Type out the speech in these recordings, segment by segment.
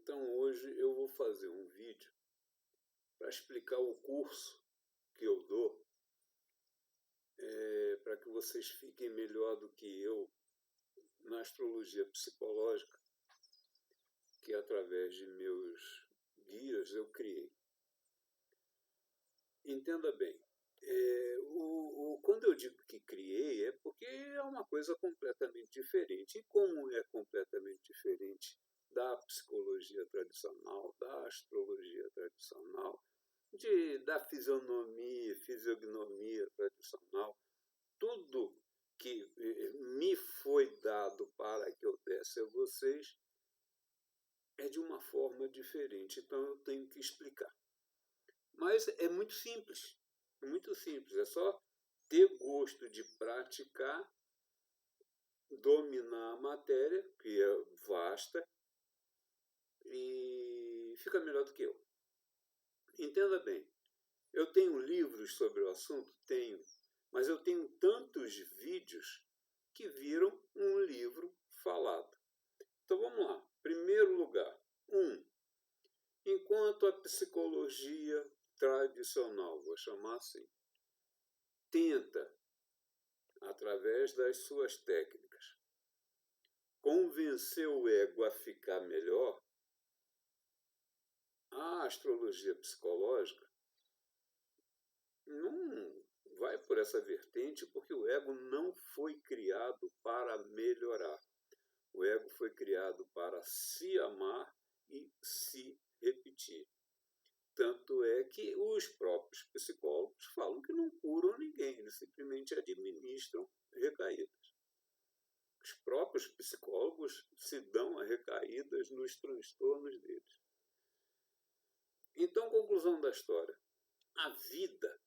Então, hoje eu vou fazer um vídeo para explicar o curso que eu dou, para que vocês fiquem melhor do que eu na astrologia psicológica, que através de meus guias eu criei. Entenda bem, quando eu digo que criei é porque é uma coisa completamente diferente. E como é completamente diferente da psicologia tradicional, da astrologia tradicional, da fisiognomia tradicional, tudo que me foi dado para que eu desse a vocês é de uma forma diferente, então eu tenho que explicar. Mas é muito simples, é só ter gosto de praticar, dominar a matéria, que é vasta, e fica melhor do que eu. Entenda bem, eu tenho livros sobre o assunto? Tenho, mas eu tenho tantos vídeos que viram um livro falado. Então vamos lá. Primeiro lugar, enquanto a psicologia tradicional, vou chamar assim, tenta, através das suas técnicas, convencer o ego a ficar melhor, a astrologia psicológica não vai por essa vertente, porque o ego não foi criado para melhorar. O ego foi criado para se amar e se repetir. Tanto é que os próprios psicólogos falam que não curam ninguém, eles simplesmente administram recaídas. Os próprios psicólogos se dão a recaídas nos transtornos deles. Então, conclusão da história. A vida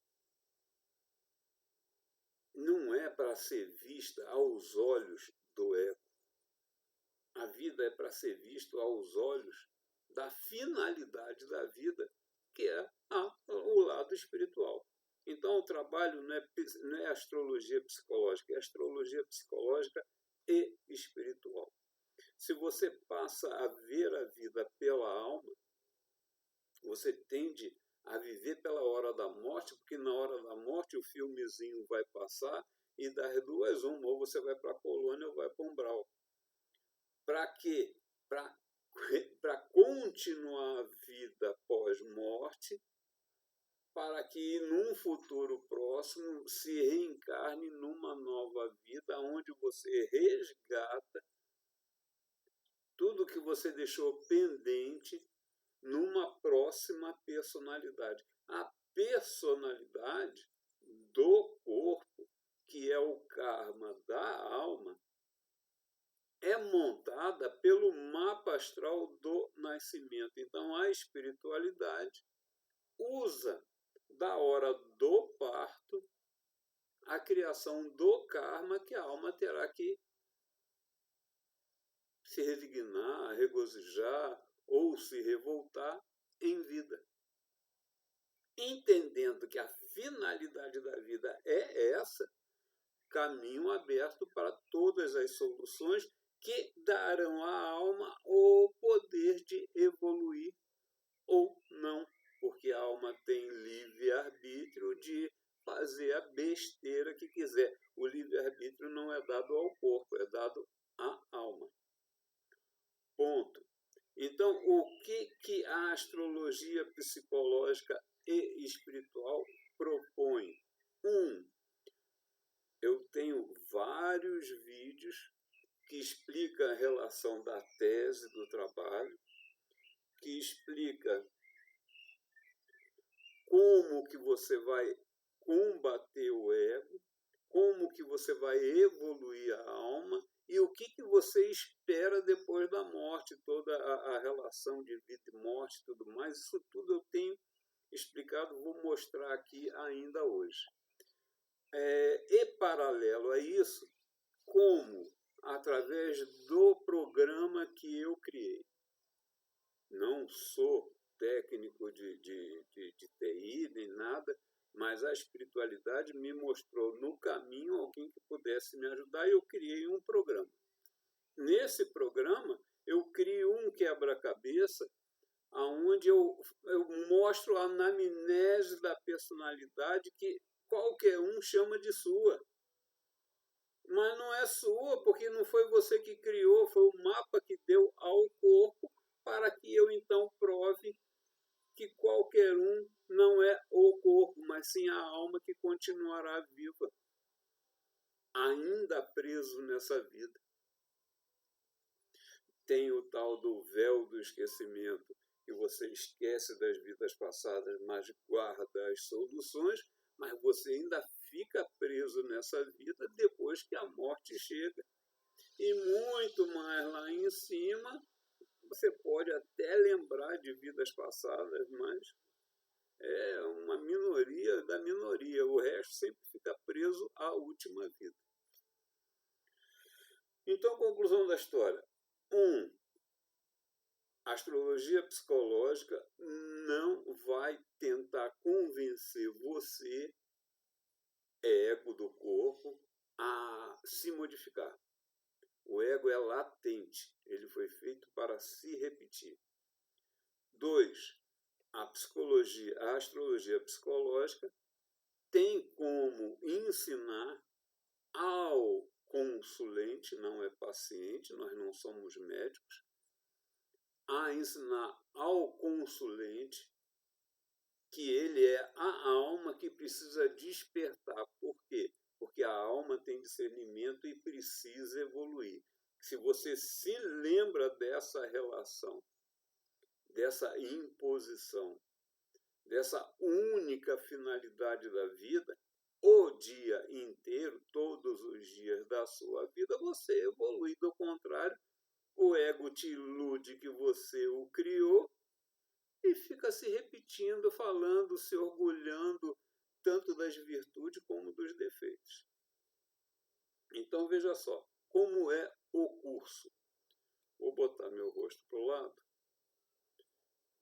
não é para ser vista aos olhos do ego. A vida é para ser vista aos olhos da finalidade da vida, que é o lado espiritual. Então, o trabalho não é astrologia psicológica, é astrologia psicológica e espiritual. Se você passa a ver a vida pela alma, você tende a viver pela hora da morte, porque na hora da morte o filmezinho vai passar e das duas uma, ou você vai para a colônia ou vai para o umbral. Para quê? Para continuar a vida pós-morte, para que num futuro próximo se reencarne numa nova vida, onde você resgata tudo que você deixou pendente numa próxima personalidade. A personalidade do corpo, que é o karma da alma, é montada pelo mapa astral do nascimento. Então, a espiritualidade usa da hora do parto a criação do karma que a alma terá que se resignar, regozijar ou se revoltar em vida. Entendendo que a finalidade da vida é essa, caminho aberto para todas as soluções que darão à alma o poder de evoluir ou não, porque a alma tem livre-arbítrio de fazer a besteira que quiser. O livre-arbítrio não é dado ao corpo, é dado à alma. Ponto. Então, o que a astrologia psicológica e espiritual propõe? Eu tenho vários vídeos que explicam a relação da tese do trabalho, que explica como que você vai combater o ego, como que você vai evoluir a alma e o que você espera depois da morte, toda a relação de vida e morte e tudo mais. Isso tudo eu tenho explicado, vou mostrar aqui ainda hoje. E paralelo a isso, como através do programa que eu criei. Não sou técnico de TI nem nada, mas a espiritualidade me mostrou no caminho alguém que pudesse me ajudar e eu criei um programa. Nesse programa, eu crio um quebra-cabeça mostro a anamnese da personalidade que qualquer um chama de sua. Mas não é sua, porque não foi você que criou, foi o mapa que deu ao corpo para que eu então prove que qualquer um não é o corpo, mas sim a alma que continuará viva, ainda preso nessa vida. Tem o tal do véu do esquecimento, que você esquece das vidas passadas, mas guarda as soluções, mas você ainda fica preso nessa vida depois que a morte chega. E muito mais lá em cima, você pode até lembrar de vidas passadas, mas é uma minoria da minoria. O resto sempre fica preso à última vida. Então, conclusão da história. A astrologia psicológica não vai tentar convencer você, ego do corpo, a se modificar. O ego é latente, ele foi feito para se repetir. 2, a astrologia psicológica tem como ensinar ao consulente, não é paciente, nós não somos médicos, a ensinar ao consulente que ele é a alma que precisa despertar. Por quê? Porque a alma tem discernimento e precisa evoluir. Se você se lembra dessa relação, dessa imposição, dessa única finalidade da vida, o dia inteiro, todos os dias da sua vida, você evolui. Do contrário, o ego te ilude que você o criou e fica se repetindo, falando, se orgulhando tanto das virtudes como dos defeitos. Então, veja só, como é o curso. Vou botar meu rosto para o lado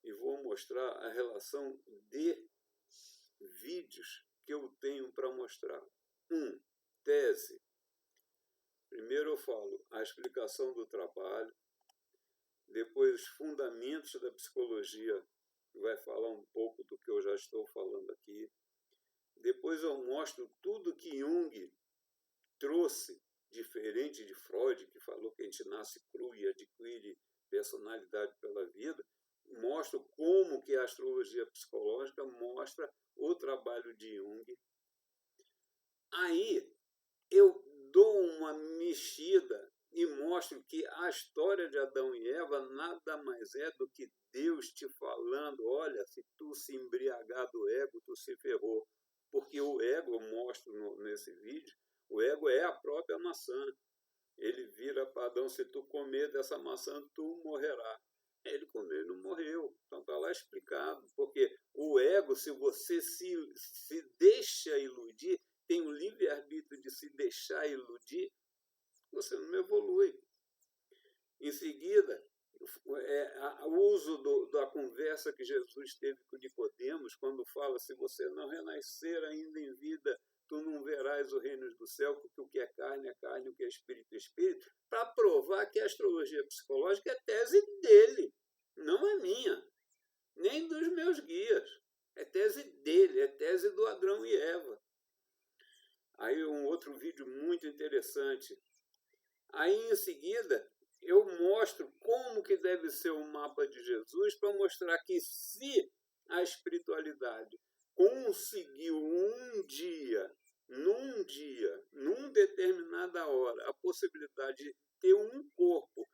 e vou mostrar a relação de vídeos que eu tenho para mostrar. 1. Tese. Primeiro eu falo a explicação do trabalho, depois os fundamentos da psicologia, vai falar um pouco do que eu já estou falando aqui. Depois eu mostro tudo que Jung trouxe, diferente de Freud, que falou que a gente nasce cru e adquire personalidade pela vida. Mostro como que a astrologia psicológica mostra o trabalho de Jung. Aí eu dou uma mexida e mostro que a história de Adão e Eva nada mais é do que Deus te falando, olha, se tu se embriagar do ego, tu se ferrou. Porque o ego, eu mostro nesse vídeo, o ego é a própria maçã. Ele vira para Adão, se tu comer dessa maçã, tu morrerá. Ele comeu e não morreu. Então está lá explicado. Porque o ego, se você se deixa iludir, tem o livre-arbítrio de se deixar iludir, você não evolui. Em seguida, o uso da conversa que Jesus teve com Nicodemos, quando fala, se você não renascer ainda em vida, tu não verás o reino do céu, porque o que é carne, o que é espírito, para provar que a astrologia psicológica é tese dele, não é minha, nem dos meus guias. É tese dele, é tese do Adão e Eva. Aí um outro vídeo muito interessante. Aí, em seguida, eu mostro como que deve ser o mapa de Jesus para mostrar que se a espiritualidade conseguiu num determinada hora, a possibilidade de ter um corpo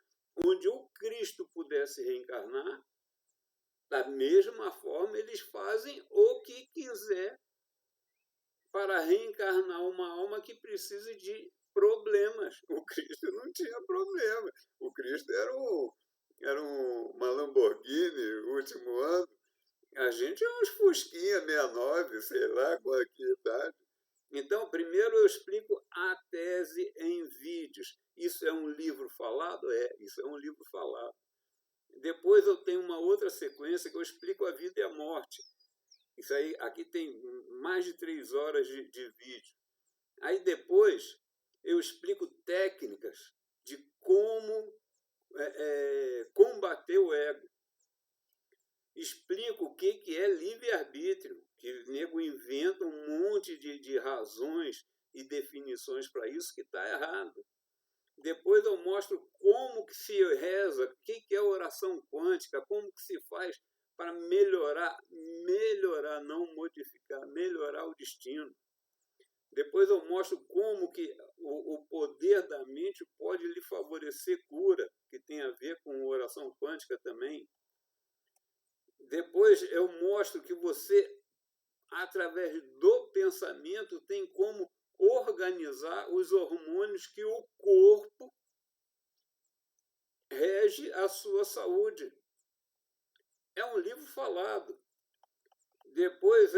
onde o Cristo pudesse reencarnar, da mesma forma eles fazem o que quiser para reencarnar uma alma que precise de problemas. O Cristo não tinha problema. O Cristo era uma Lamborghini, último ano. A gente é uns Fusquinha 69, sei lá qual é que idade. Então, primeiro eu explico a tese em vídeos. Isso é um livro falado? Isso é um livro falado. Depois eu tenho uma outra sequência que eu explico a vida e a morte. Isso aí, aqui tem mais de 3 horas de vídeo. Aí depois eu explico técnicas de como combater o ego. explico o que é livre-arbítrio, que o nego inventa um monte de razões e definições para isso que está errado. Depois eu mostro como que se reza, o que é oração quântica, como que se faz para melhorar, não modificar, melhorar o destino. Depois eu mostro como que o poder da mente pode lhe favorecer cura, que tem a ver com oração quântica também. Depois eu mostro que você, através do pensamento, tem como organizar os hormônios que o corpo rege a sua saúde. É um livro falado. Depois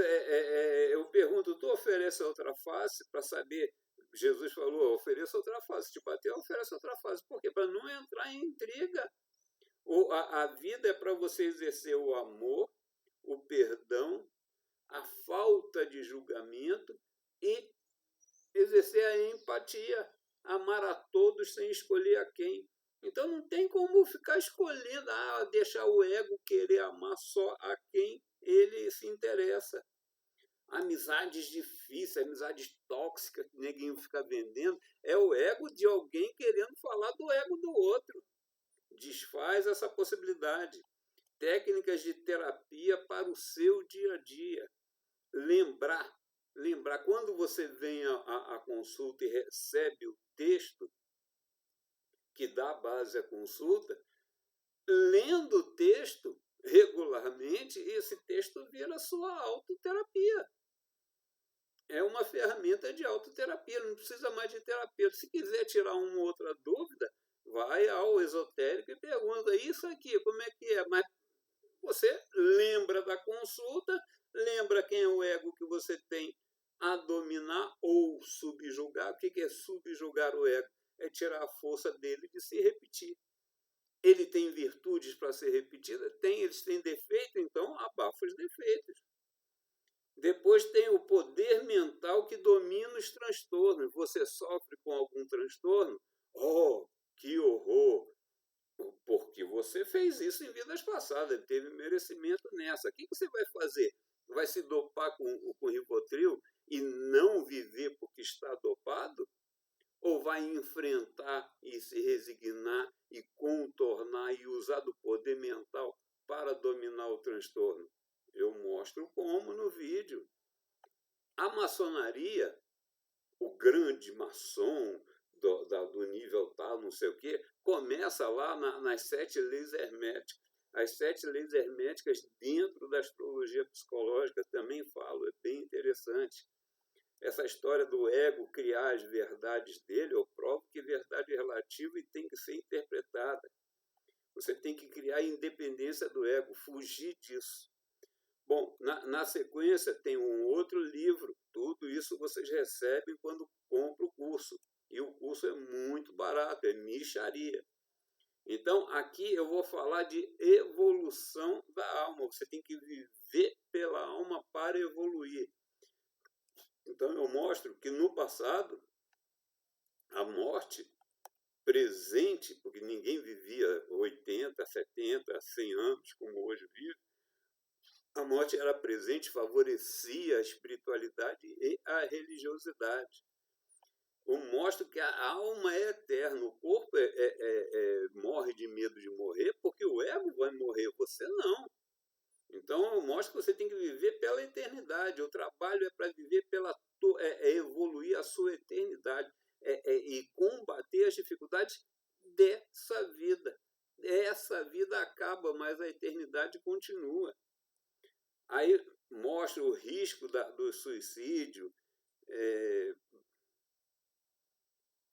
eu pergunto, tu oferece outra face para saber? Jesus falou, ofereça outra face. Te bater, oferece outra face. Por quê? Para não entrar em intriga. A vida é para você exercer o amor, o perdão, a falta de julgamento e exercer a empatia, amar a todos sem escolher a quem. Então não tem como ficar escolhendo, deixar o ego querer amar só a quem ele se interessa. Amizades difíceis, amizades tóxicas que ninguém fica vendendo, é o ego de alguém querendo falar do ego do outro. Desfaz essa possibilidade. Técnicas de terapia para o seu dia a dia. Lembrar, quando você vem à consulta e recebe o texto que dá base à consulta, lendo o texto regularmente, esse texto vira sua autoterapia. É uma ferramenta de autoterapia, não precisa mais de terapeuta. Se quiser tirar uma ou outra dúvida, vai ao esotérico e pergunta, isso aqui, como é que é? Mas você lembra da consulta, lembra quem é o ego que você tem a dominar ou subjugar. O que é subjugar o ego? É tirar a força dele de se repetir. Ele tem virtudes para ser repetida? Tem. Eles têm defeito? Então abafa os defeitos. Depois tem o poder mental que domina os transtornos. Você sofre com algum transtorno? Oh, que horror! Porque você fez isso em vidas passadas, teve merecimento nessa. O que você vai fazer? Vai se dopar com Rivotril e não viver porque está dopado? Ou vai enfrentar e se resignar e contornar e usar do poder mental para dominar o transtorno? Eu mostro como no vídeo. A maçonaria, o grande maçom do nível tal, não sei o quê, começa lá nas 7 leis herméticas. As 7 leis herméticas dentro da astrologia psicológica também falo, é bem interessante. Essa história do ego criar as verdades dele, eu provo que verdade é relativa e tem que ser interpretada. Você tem que criar a independência do ego, fugir disso. Bom, na sequência tem um outro livro, tudo isso vocês recebem quando compram o curso. E o curso é muito barato, é mixaria. Então, aqui eu vou falar de evolução da alma. Você tem que viver pela alma para evoluir. Então, eu mostro que no passado, a morte presente, porque ninguém vivia 80, 70, 100 anos, como hoje vive, a morte era presente, favorecia a espiritualidade e a religiosidade. Eu mostro que a alma é eterna, o corpo morre de medo de morrer, porque o ego vai morrer, você não. Então eu mostro que você tem que viver pela eternidade, o trabalho é para viver evoluir a sua eternidade e combater as dificuldades dessa vida. Essa vida acaba, mas a eternidade continua. Aí mostra o risco do suicídio,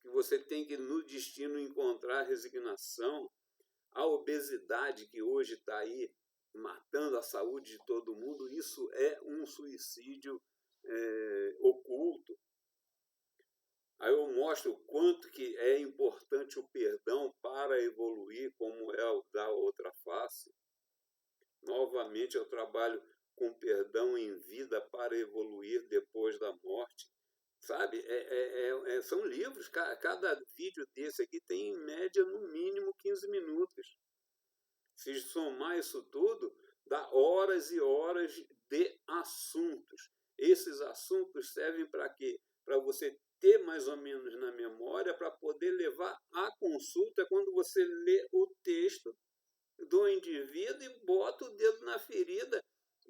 que você tem que, no destino, encontrar resignação, a obesidade que hoje está aí matando a saúde de todo mundo, isso é um suicídio oculto. Aí eu mostro o quanto que é importante o perdão para evoluir, como é o da outra face. Novamente eu trabalho com perdão em vida para evoluir depois da morte. Sabe, são livros, cada vídeo desse aqui tem em média no mínimo 15 minutos. Se somar isso tudo, dá horas e horas de assuntos. Esses assuntos servem para quê? Para você ter mais ou menos na memória, para poder levar à consulta quando você lê o texto do indivíduo e bota o dedo na ferida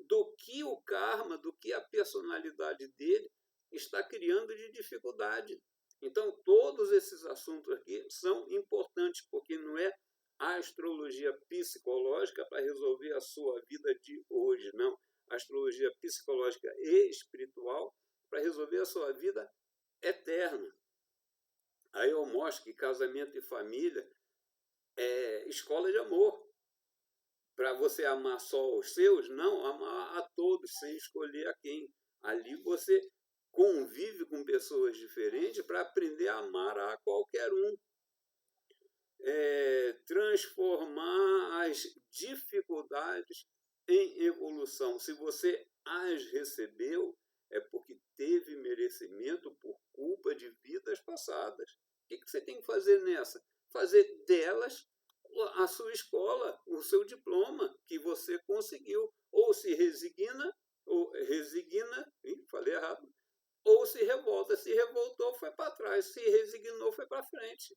do que o karma, do que a personalidade dele está criando de dificuldade. Então, todos esses assuntos aqui são importantes, porque não é a astrologia psicológica para resolver a sua vida de hoje, não. A astrologia psicológica e espiritual para resolver a sua vida eterna. Aí eu mostro que casamento e família é escola de amor. Para você amar só os seus, não, amar a todos, sem escolher a quem. Ali você convive com pessoas diferentes para aprender a amar a qualquer um. Transformar as dificuldades em evolução. Se você as recebeu, é porque teve merecimento por culpa de vidas passadas. O que você tem que fazer nessa? Fazer delas a sua escola, o seu diploma que você conseguiu. Ou se resigna, falei errado, ou se revolta. Se revoltou, foi para trás. Se resignou, foi para frente.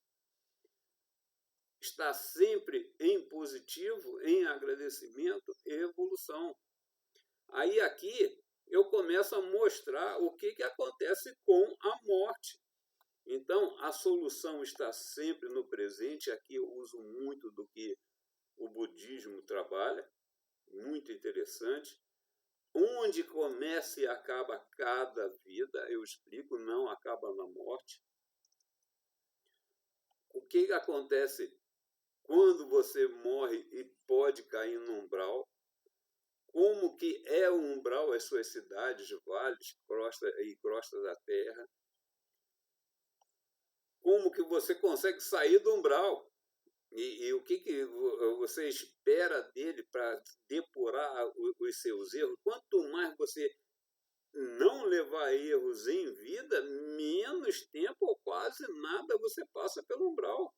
Está sempre em positivo, em agradecimento e evolução. Aí aqui eu começo a mostrar o que acontece com a morte. Então, a solução está sempre no presente. Aqui eu uso muito do que o budismo trabalha, muito interessante. Onde começa e acaba cada vida, eu explico, não acaba na morte. O que acontece quando você morre e pode cair no umbral? Como que é o umbral, as suas cidades, vales e crostas da terra? Como que você consegue sair do umbral? E o que você espera dele para depurar os seus erros? Quanto mais você não levar erros em vida, menos tempo ou quase nada você passa pelo umbral.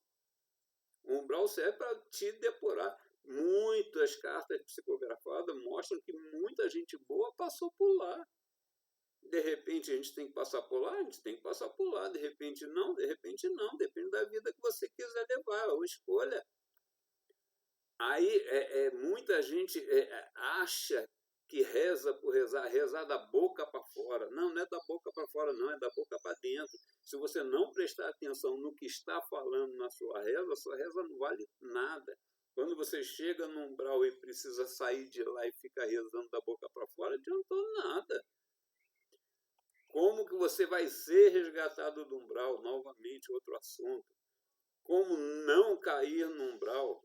O umbral serve para te depurar. Muitas cartas psicografadas mostram que muita gente boa passou por lá. De repente a gente tem que passar por lá, a gente tem que passar por lá. De repente não, depende da vida que você quiser levar, ou escolha. Aí muita gente acha que reza por rezar da boca para fora. Não é da boca para fora, não, é da boca para dentro. Se você não prestar atenção no que está falando na sua reza não vale nada. Quando você chega num umbral e precisa sair de lá e ficar rezando da boca para fora, não adiantou nada. Como que você vai ser resgatado do umbral? Novamente, outro assunto. Como não cair no umbral?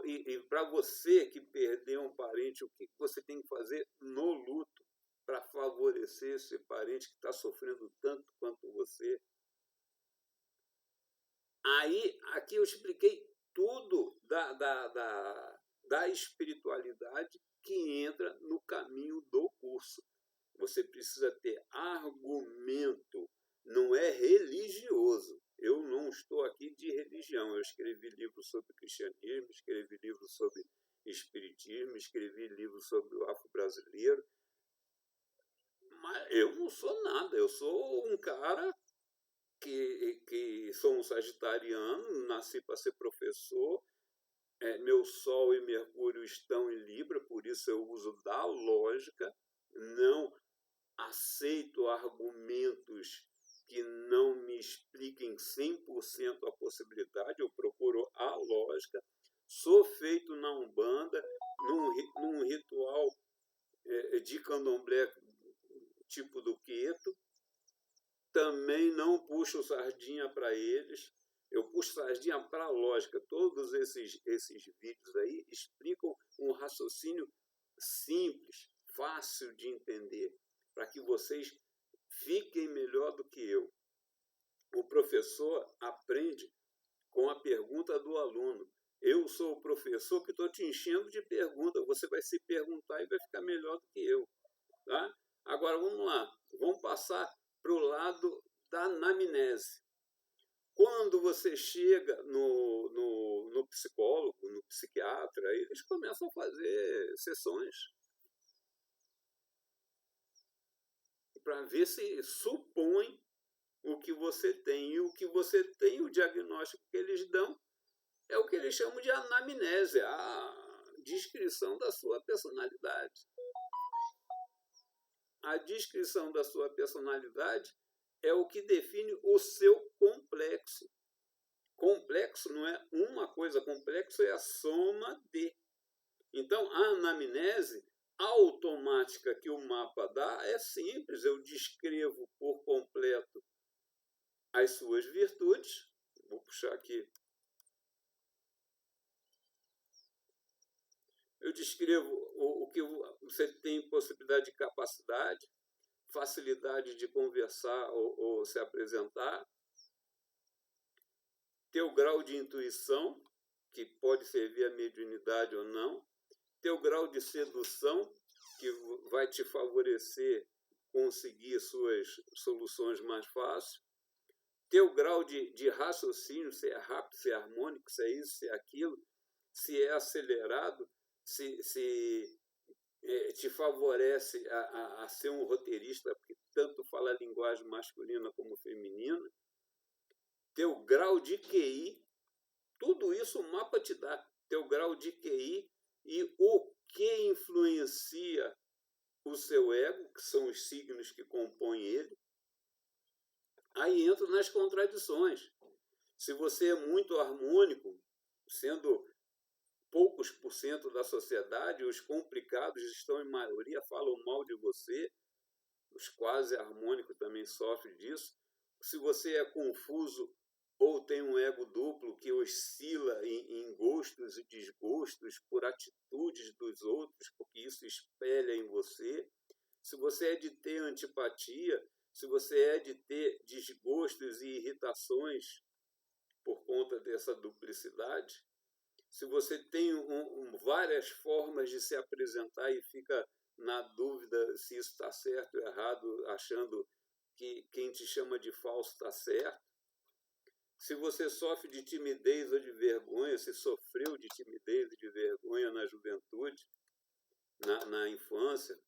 E para você que perdeu um parente, o que você tem que fazer no luto para favorecer esse parente que está sofrendo tanto quanto você? Aí, aqui eu expliquei tudo da espiritualidade que entra no caminho do curso. Você precisa ter argumento, não é religioso. Eu não estou aqui de religião. Eu escrevi livros sobre cristianismo, escrevi livros sobre espiritismo, escrevi livros sobre o afro-brasileiro. Mas eu não sou nada. Eu sou um cara que sou um sagitariano, nasci para ser professor. Meu Sol e Mercúrio estão em Libra, por isso eu uso da lógica. Não aceito argumentos que não me expliquem 100% a possibilidade, eu procuro a lógica. Sou feito na Umbanda, num ritual de candomblé tipo do Queto. Também não puxo sardinha para eles, eu puxo sardinha para a lógica. Todos esses vídeos aí explicam um raciocínio simples, fácil de entender, para que vocês fiquem melhor do que eu. O professor aprende com a pergunta do aluno. Eu sou o professor que estou te enchendo de perguntas. Você vai se perguntar e vai ficar melhor do que eu. Tá? Agora, vamos lá. Vamos passar para o lado da anamnese. Quando você chega no psicólogo, no psiquiatra, eles começam a fazer sessões para ver se supõe o que você tem. E o que você tem, o diagnóstico que eles dão, é o que eles chamam de anamnese, a descrição da sua personalidade. A descrição da sua personalidade é o que define o seu complexo. Complexo não é uma coisa, complexo é a soma de. Então, a anamnese automática que o mapa dá é simples. Eu descrevo por completo as suas virtudes. Vou puxar aqui. Eu descrevo o que você tem possibilidade de capacidade, facilidade de conversar ou se apresentar, teu grau de intuição, que pode servir a mediunidade ou não, teu grau de sedução, que vai te favorecer conseguir suas soluções mais fácil, teu grau de raciocínio, se é rápido, se é harmônico, se é isso, se é aquilo, se é acelerado, se te favorece a ser um roteirista, porque tanto fala a linguagem masculina como feminina, teu grau de QI, tudo isso o mapa te dá, teu grau de QI e o que influencia o seu ego, que são os signos que compõem ele. Aí entra nas contradições. Se você é muito harmônico, sendo poucos por cento da sociedade, os complicados estão em maioria, falam mal de você, os quase harmônicos também sofrem disso. Se você é confuso ou tem um ego duplo que oscila em gostos e desgostos por atitudes dos outros, porque isso espelha em você. Se você é de ter antipatia, se você é de ter desgostos e irritações por conta dessa duplicidade, se você tem várias formas de se apresentar e fica na dúvida se isso está certo ou errado, achando que quem te chama de falso está certo, se você sofre de timidez ou de vergonha, se sofreu de timidez e de vergonha na juventude, na infância,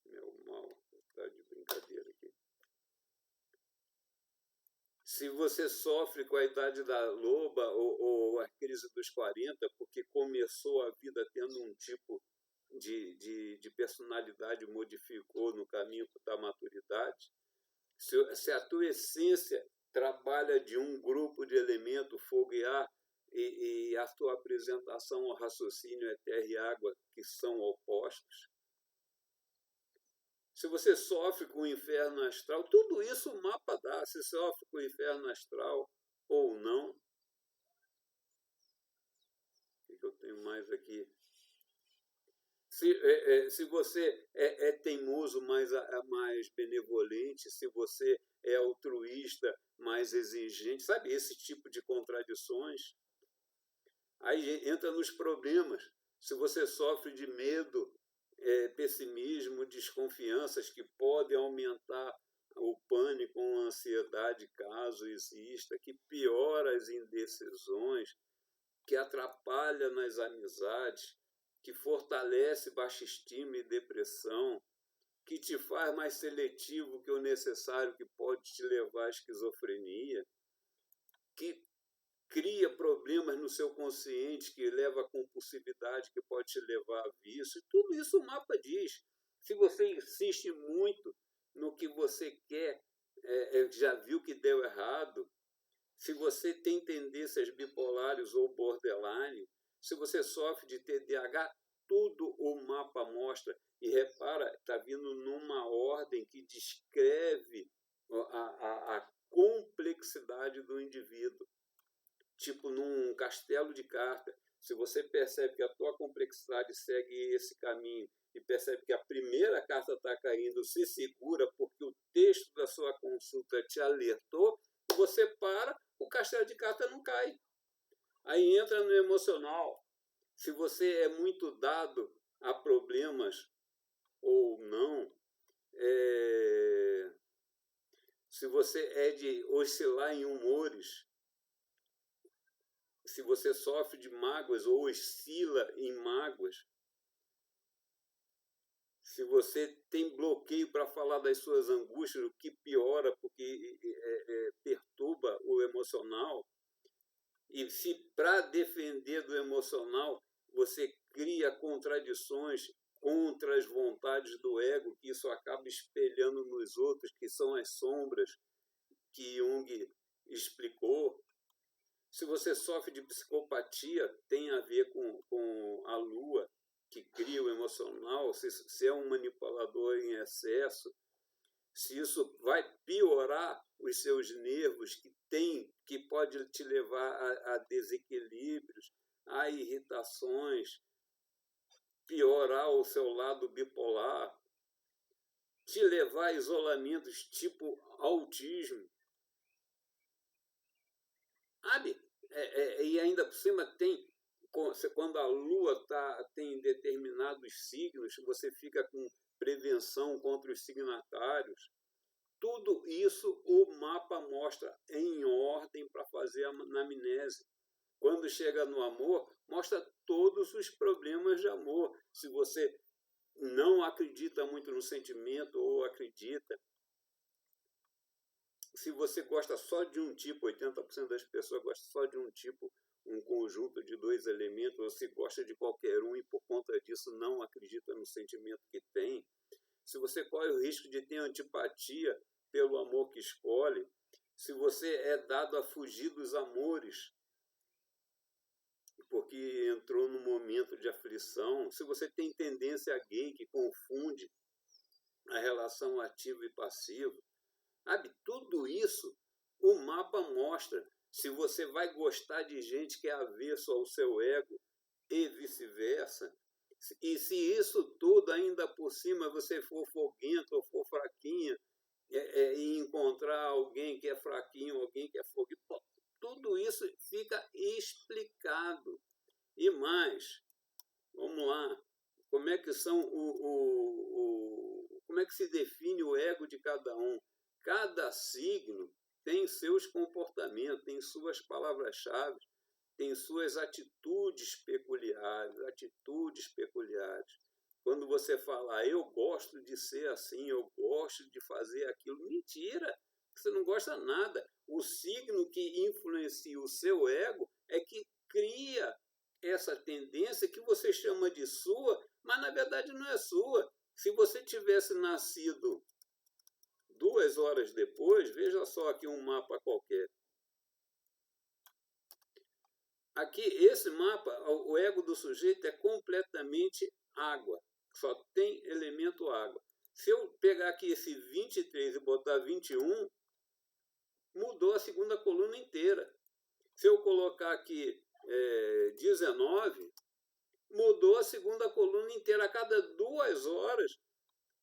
meu mal, está de brincadeira aqui. Se você sofre com a idade da loba ou a crise dos 40, porque começou a vida tendo um tipo de personalidade, modificou no caminho da maturidade, se a tua essência trabalha de um grupo de elemento, fogo e ar, e a tua apresentação ao raciocínio é terra e água, que são opostos, se você sofre com o inferno astral, tudo isso o mapa dá, se sofre com o inferno astral ou não. O que eu tenho mais aqui? Se você é teimoso, mais benevolente, se você é altruísta, mais exigente, sabe, esse tipo de contradições. Aí entra nos problemas. Se você sofre de medo, pessimismo, desconfianças que podem aumentar o pânico ou a ansiedade, caso exista, que piora as indecisões, que atrapalha nas amizades, que fortalece baixa estima e depressão, que te faz mais seletivo que o necessário, que pode te levar à esquizofrenia, que cria problemas no seu consciente, que leva à compulsividade, que pode te levar a vício. Tudo isso o mapa diz. Se você insiste muito no que você quer, já viu que deu errado, se você tem tendências bipolares ou borderline, se você sofre de TDAH, tudo o mapa mostra. E repara, está vindo numa ordem que descreve a complexidade do indivíduo. Tipo num castelo de cartas. Se você percebe que a tua complexidade segue esse caminho e percebe que a primeira carta está caindo, se segura porque o texto da sua consulta te alertou, você para, o castelo de cartas não cai. Aí entra no emocional. Se você é muito dado a problemas ou não, se você é de oscilar em humores, se você sofre de mágoas ou oscila em mágoas, se você tem bloqueio para falar das suas angústias, o que piora porque perturba o emocional, e se para defender do emocional você cria contradições contra as vontades do ego, que isso acaba espelhando nos outros, que são as sombras que Jung explicou. Se você sofre de psicopatia, tem a ver com a lua, que cria o emocional, se é um manipulador em excesso, se isso vai piorar os seus nervos, que pode te levar a desequilíbrios, a irritações, piorar o seu lado bipolar, te levar a isolamentos tipo autismo. Sabe? E ainda por cima quando a Lua tem determinados signos, você fica com prevenção contra os signatários. Tudo isso o mapa mostra em ordem para fazer a anamnese. Quando chega no amor, mostra todos os problemas de amor. Se você não acredita muito no sentimento ou acredita, se você gosta só de um tipo, 80% das pessoas gostam só de um tipo, um conjunto de dois elementos, ou se gosta de qualquer um e por conta disso não acredita no sentimento que tem, se você corre o risco de ter antipatia pelo amor que escolhe, se você é dado a fugir dos amores porque entrou num momento de aflição, se você tem tendência gay que confunde a relação ativo e passivo, sabe? Tudo isso o mapa mostra. Se você vai gostar de gente que é avesso ao seu ego e vice-versa, e se isso tudo ainda por cima você for foguento ou for fraquinha, e encontrar alguém que é fraquinho, alguém que é foguento, tudo isso fica explicado. E mais, vamos lá, como é que como é que se define o ego de cada um? Cada signo tem seus comportamentos, tem suas palavras-chave, tem suas atitudes peculiares. Quando você fala, eu gosto de ser assim, eu gosto de fazer aquilo, mentira, você não gosta nada. O signo que influencia o seu ego é que cria essa tendência que você chama de sua, mas na verdade não é sua. Se você tivesse nascido 2 horas depois, veja só aqui um mapa qualquer. Aqui, esse mapa, o ego do sujeito é completamente água. Só tem elemento água. Se eu pegar aqui esse 23 e botar 21, mudou a segunda coluna inteira. Se eu colocar aqui 19, mudou a segunda coluna inteira. A cada 2 horas,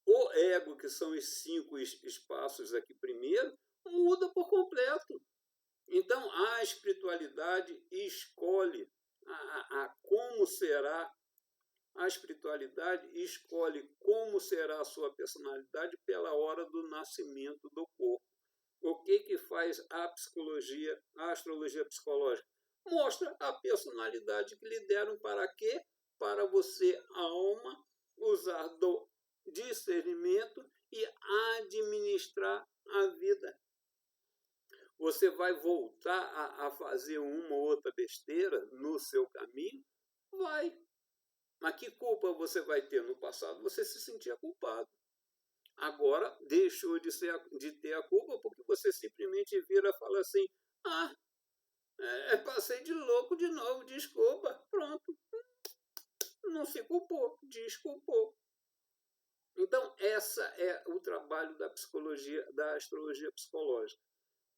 o ego, que são os 5 espaços aqui primeiro, muda por completo. Então, a espiritualidade escolhe como será. A espiritualidade escolhe como será a sua personalidade pela hora do nascimento do corpo. O que faz a psicologia, a astrologia psicológica? Mostra a personalidade que lhe deram para quê? Para você, alma, usar do discernimento e administrar a vida. Você vai voltar a fazer uma ou outra besteira no seu caminho? Vai. Mas que culpa você vai ter? No passado você se sentia culpado. Agora deixou de ter a culpa porque você simplesmente vira e fala assim, passei de louco de novo, desculpa, pronto. Não se culpou, desculpou. Então, essa é o trabalho da psicologia, da astrologia psicológica.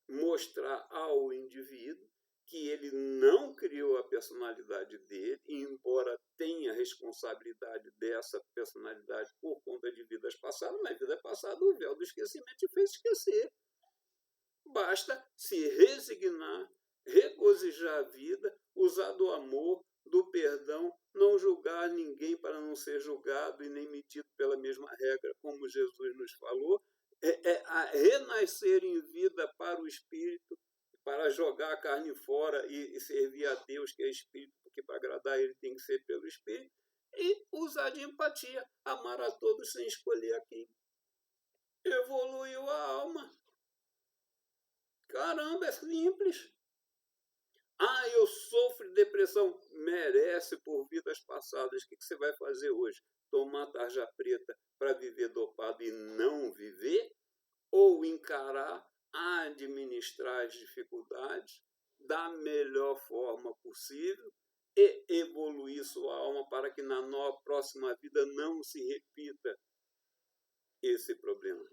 Mostrar ao indivíduo que ele não criou a personalidade dele, embora tenha responsabilidade dessa personalidade por conta de vidas passadas, mas vida passada o véu do esquecimento te fez esquecer. Basta se resignar, regozijar a vida, usar do amor, do perdão, não julgar ninguém para não ser julgado e nem medido pela mesma regra, como Jesus nos falou, a renascer em vida para o espírito, para jogar a carne fora e servir a Deus, que é Espírito, porque para agradar Ele tem que ser pelo Espírito, e usar de empatia, amar a todos sem escolher a quem. Evoluiu a alma. Caramba, é simples. Ah, eu sofro de depressão. Merece por vidas passadas. O que você vai fazer hoje? Tomar tarja preta para viver dopado e não viver? Ou encarar, administrar as dificuldades da melhor forma possível e evoluir sua alma para que na próxima vida não se repita esse problema?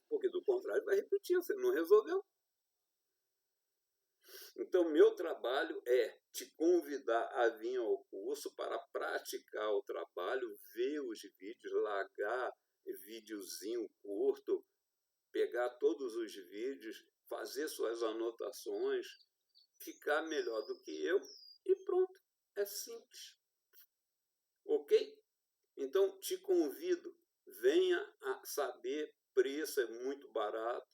Porque do contrário vai repetir, você não resolveu. Então, meu trabalho é te convidar a vir ao curso para praticar o trabalho, ver os vídeos, largar videozinho curto, pegar todos os vídeos, fazer suas anotações, ficar melhor do que eu e pronto. É simples. Ok? Então, te convido, venha a saber, preço é muito barato,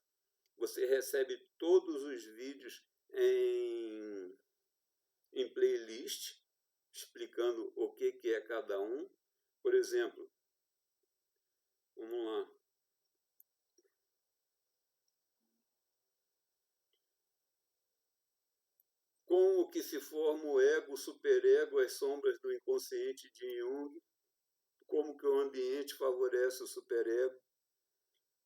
você recebe todos os vídeos em playlist, explicando o que é cada um. Por exemplo, vamos lá. Como que se forma o ego, o superego, as sombras do inconsciente de Jung, como que o ambiente favorece o superego.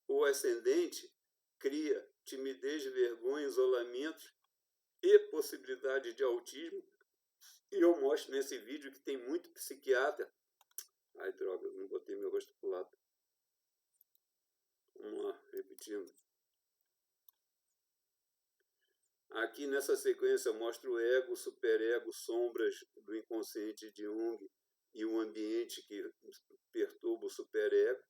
O ascendente cria timidez, vergonha, isolamento e possibilidade de autismo. E eu mostro nesse vídeo que tem muito psiquiatra. Ai, droga, não botei meu rosto pro lado. Vamos lá, repetindo. Aqui nessa sequência eu mostro o ego, o superego, sombras do inconsciente de Jung e o ambiente que perturba o superego.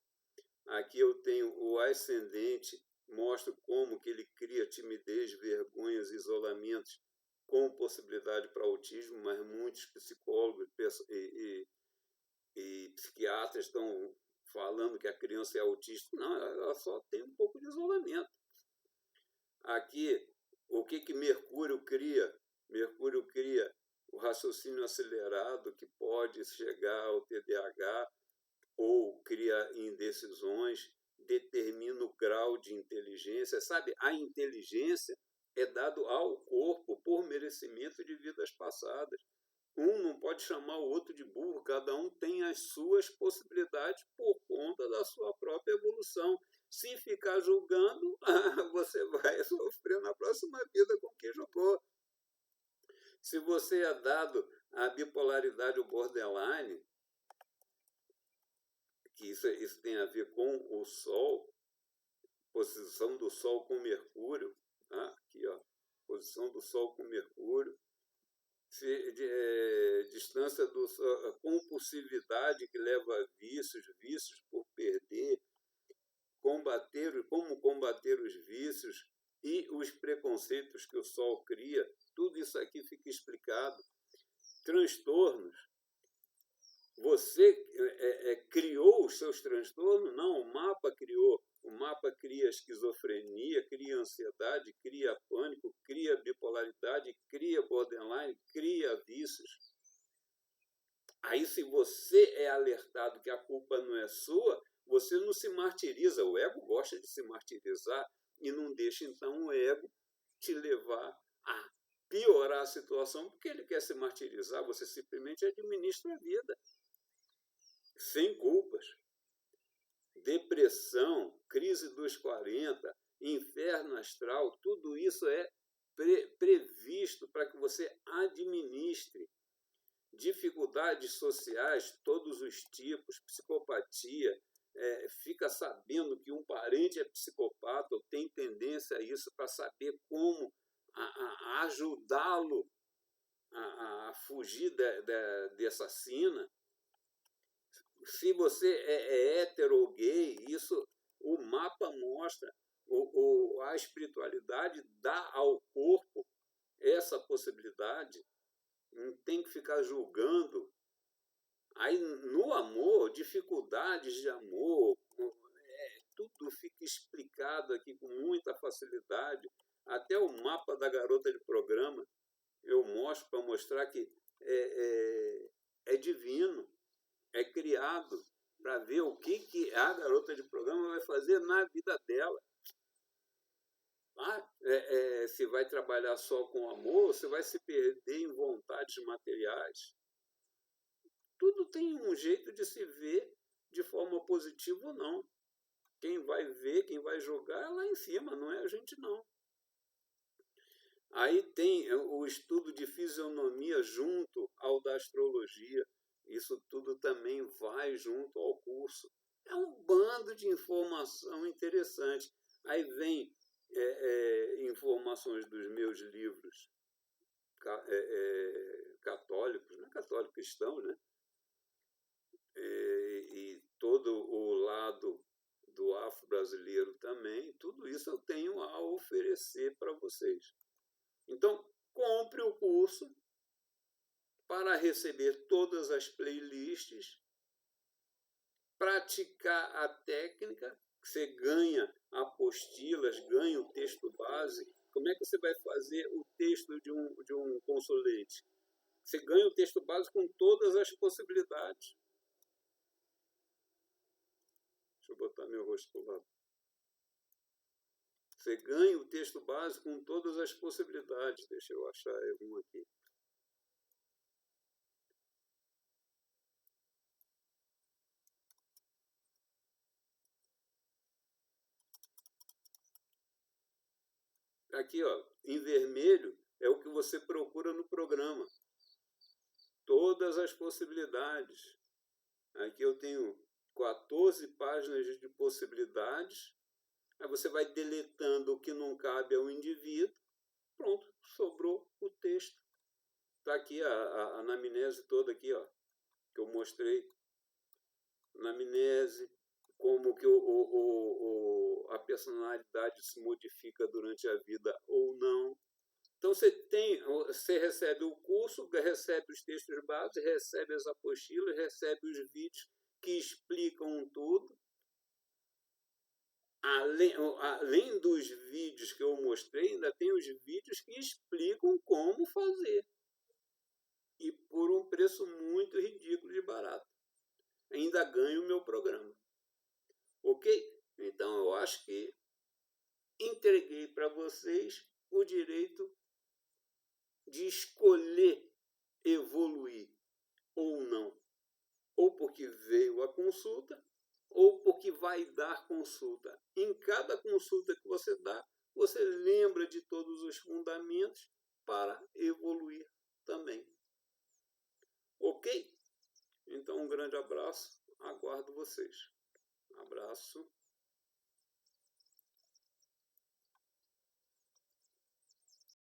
Aqui eu tenho o ascendente, mostro como que ele cria timidez, vergonhas, isolamentos com possibilidade para autismo, mas muitos psicólogos e psiquiatras estão falando que a criança é autista. Não, ela só tem um pouco de isolamento. Aqui, o que Mercúrio cria? Mercúrio cria o raciocínio acelerado, que pode chegar ao TDAH, ou cria indecisões, determina o grau de inteligência. Sabe, a inteligência é dado ao corpo por merecimento de vidas passadas. Um não pode chamar o outro de burro, cada um tem as suas possibilidades por conta da sua própria evolução. Se ficar julgando, você vai sofrer na próxima vida com quem julgou. Se você é dado a bipolaridade ou borderline, que isso tem a ver com o Sol, posição do Sol com Mercúrio, tá? Aqui, ó, posição do Sol com Mercúrio, distância do compulsividade que leva a vícios por perder, como combater os vícios e os preconceitos que o Sol cria, tudo isso aqui fica explicado. Transtornos. Você criou os seus transtornos? Não, o mapa criou. O mapa cria esquizofrenia, cria ansiedade, cria pânico, cria bipolaridade, cria borderline, cria vícios. Aí, se você é alertado que a culpa não é sua, você não se martiriza. O ego gosta de se martirizar e não deixa, então, o ego te levar a piorar a situação porque ele quer se martirizar. Você simplesmente administra a vida sem culpas. Depressão, crise dos 40, inferno astral, tudo isso é previsto para que você administre. Dificuldades sociais, todos os tipos, psicopatia, fica sabendo que um parente é psicopata ou tem tendência a isso para saber como ajudá-lo a fugir dessa sina. Se você é hétero ou gay, isso o mapa mostra. A espiritualidade dá ao corpo essa possibilidade. Não tem que ficar julgando. Aí, no amor, dificuldades de amor, tudo fica explicado aqui com muita facilidade. Até o mapa da garota de programa eu mostro para mostrar que é divino, é criado para ver o que a garota de programa vai fazer na vida dela. Se vai trabalhar só com amor, você vai se perder em vontades materiais. Tudo tem um jeito de se ver de forma positiva ou não. Quem vai ver, quem vai jogar é lá em cima, não é a gente não. Aí tem o estudo de fisionomia junto ao da astrologia. Isso tudo também vai junto ao curso. É um bando de informação interessante. Aí vem informações dos meus livros católicos, não é católico, cristãos, né? E todo o lado do afro-brasileiro também, tudo isso eu tenho a oferecer para vocês. Então, compre o curso para receber todas as playlists, praticar a técnica, que você ganha apostilas, ganha o texto base. Como é que você vai fazer o texto de um consulente? Você ganha o texto base com todas as possibilidades. Deixa eu botar meu rosto para o lado. Você ganha o texto base com todas as possibilidades. Deixa eu achar um aqui. Aqui, ó, em vermelho, é o que você procura no programa. Todas as possibilidades. Aqui eu tenho 14 páginas de possibilidades. Aí você vai deletando o que não cabe ao indivíduo. Pronto, sobrou o texto. Está aqui a anamnese toda aqui, ó, que eu mostrei. Anamnese, como que a personalidade se modifica durante a vida ou não. Então você recebe o curso, recebe os textos básicos, recebe as apostilas, recebe os vídeos que explicam tudo. Além dos vídeos que eu mostrei, ainda tem os vídeos que explicam como fazer. E por um preço muito ridículo de barato. Ainda ganho o meu programa. Ok? Então eu acho que entreguei para vocês o direito de escolher evoluir ou não. Ou porque veio a consulta, ou porque vai dar consulta. Em cada consulta que você dá, você lembra de todos os fundamentos para evoluir também. Ok? Então, um grande abraço. Aguardo vocês. Abraço.